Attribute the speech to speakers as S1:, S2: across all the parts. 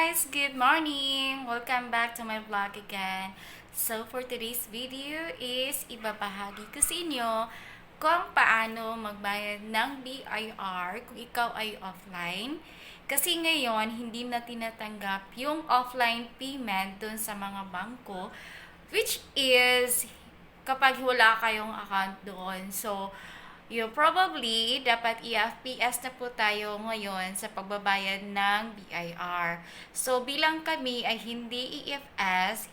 S1: guys! Good morning! Welcome back to my vlog again. So for today's video is ibabahagi ko sa inyo kung paano magbayad ng BIR kung ikaw ay offline. Kasi ngayon, hindi na tinatanggap yung offline payment dun sa mga bangko, which is kapag wala kayong account doon. So, probably, dapat EFPS na po tayo ngayon sa pagbabayad ng BIR. So, bilang kami ay hindi EFPS,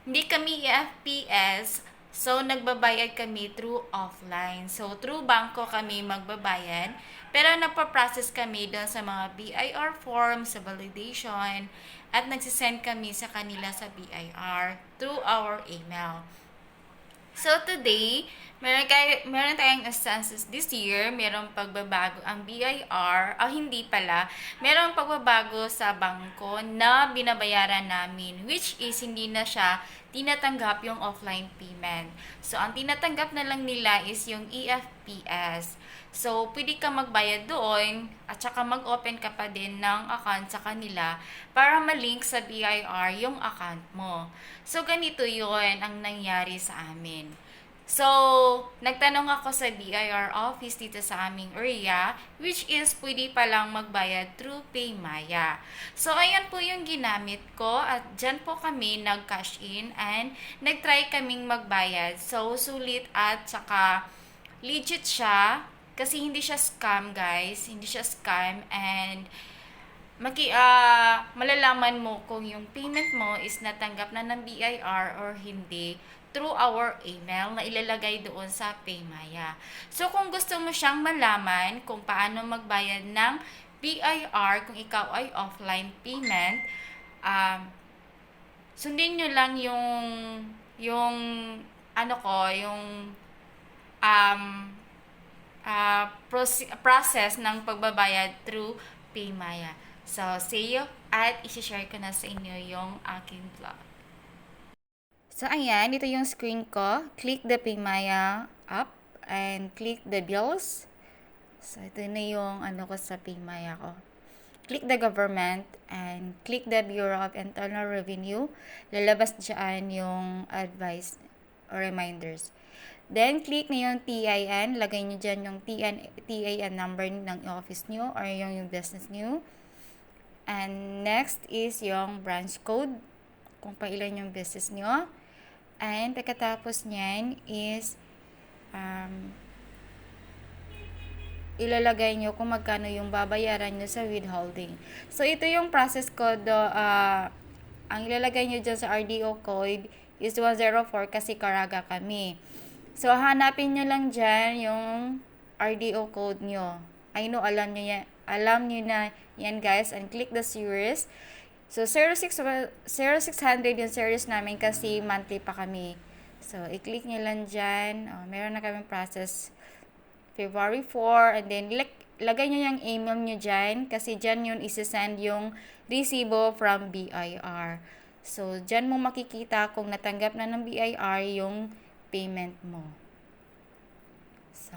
S1: hindi kami EFPS, so nagbabayad kami through offline. So, through bangko kami magbabayad, pero nagpa-process kami doon sa mga BIR forms, sa validation, at nagsisend kami sa kanila sa BIR through our email. So today, meron tayong instances this year, merong pagbabago ang BIR, hindi pala, merong pagbabago sa bangko na binabayaran namin, which is hindi na siya tinatanggap yung offline payment. So ang tinatanggap na lang nila is yung EFPS. So, pwede ka magbayad doon at saka mag-open ka pa din ng account sa kanila para malink sa BIR yung account mo. So, ganito yon ang nangyari sa amin. So, nagtanong ako sa BIR office dito sa aming area, which is pwede palang magbayad through PayMaya. So, ayan po yung ginamit ko at dyan po kami nag-cash in and nag-try kaming magbayad. So, sulit at saka legit siya. Kasi hindi siya scam, guys. Hindi siya scam and malalaman mo kung yung payment mo is natanggap na ng BIR or hindi through our email na ilalagay doon sa PayMaya. So, kung gusto mo siyang malaman kung paano magbayad ng BIR kung ikaw ay offline payment, sundin nyo lang yung process ng pagbabayad through PayMaya. So, see you at isi-share ko na sa inyo yung aking vlog. So, ayan, ito yung screen ko. Click the PayMaya app and click the bills. So, ito na yung ko sa PayMaya ko. Click the government and click the Bureau of Internal Revenue. Lalabas dyan yung advice or reminders. Then, click na yung TIN. Lagay nyo dyan yung TIN number ng office nyo or yung business nyo. And next is yung branch code, kung pailan yung business nyo. And pagkatapos nyan is ilalagay nyo kung magkano yung babayaran nyo sa withholding. So, ito yung process ko. Ang ilalagay nyo dyan sa RDO code is 104 kasi Caraga kami. So, hanapin nyo lang dyan yung RDO code nyo. I know, alam nyo na yan, guys. And click the series. So, 0600 yung series namin kasi monthly pa kami. So, i-click nyo lang dyan. Meron na kami process February 4. And then, lagay nyo yung email nyo dyan kasi dyan yun isasend yung resibo from BIR. So, dyan mo makikita kung natanggap na ng BIR yung payment mo. So,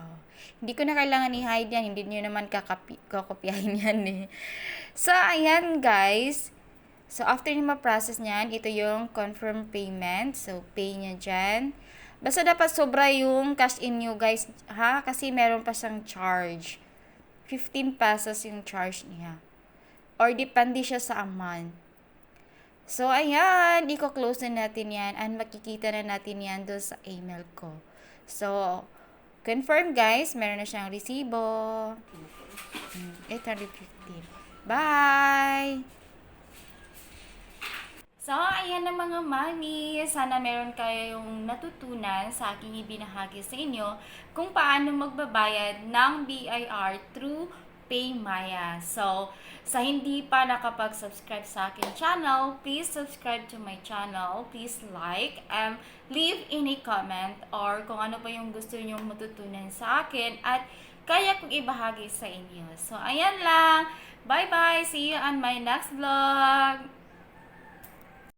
S1: hindi ko na kailangan i-hide yan. Hindi nyo naman kakopyahin yan eh. So, ayan guys. So, after nyo ma-process nyan, ito yung confirm payment. So, pay nyo dyan. Basta dapat sobra yung cash in nyo guys, ha? Kasi meron pa siyang charge. 15 pesos yung charge niya. Or depende siya sa amount. So, ayan, i-close na natin yan and makikita na natin yan doon sa email ko. So, confirm guys, meron na siyang resibo. 815. Bye! So, ayan na mga mami. Sana meron kayong natutunan sa aking ibinahagi sa inyo kung paano magbabayad ng BIR through PayMaya. So, sa hindi pa nakapag-subscribe sa aking channel, please subscribe to my channel. Please like and leave any comment or kung ano pa yung gusto nyong matutunan sa akin at kaya kong ibahagi sa inyo. So, ayan lang. Bye-bye. See you on my next vlog.